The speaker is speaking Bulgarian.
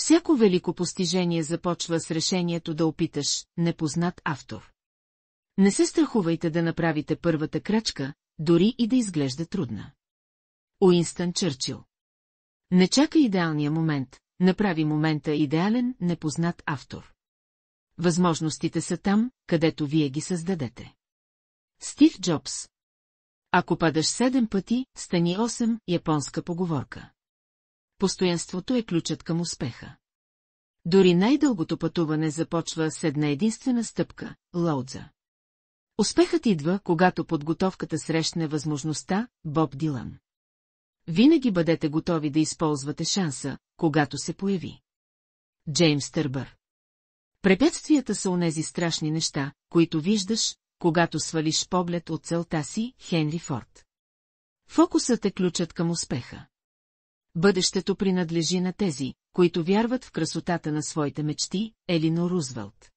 Всяко велико постижение започва с решението да опиташ непознат автор. Не се страхувайте да направите първата крачка, дори и да изглежда трудна. Уинстън Чърчил. Не чакай идеалния момент, направи момента идеален, непознат автор. Възможностите са там, където вие ги създадете. Стив Джобс. Ако падаш 7 пъти, стани 8, японска поговорка. Постоянството е ключът към успеха. Дори най-дългото пътуване започва с една единствена стъпка – Лаудза. Успехът идва, когато подготовката срещне възможността, Боб Дилан. Винаги бъдете готови да използвате шанса, когато се появи. Джеймс Търбър. Препятствията са онези страшни неща, които виждаш, когато свалиш поглед от целта си, Хенри Форд. Фокусът е ключът към успеха. Бъдещето принадлежи на тези, които вярват в красотата на своите мечти, Елинор Рузвелт.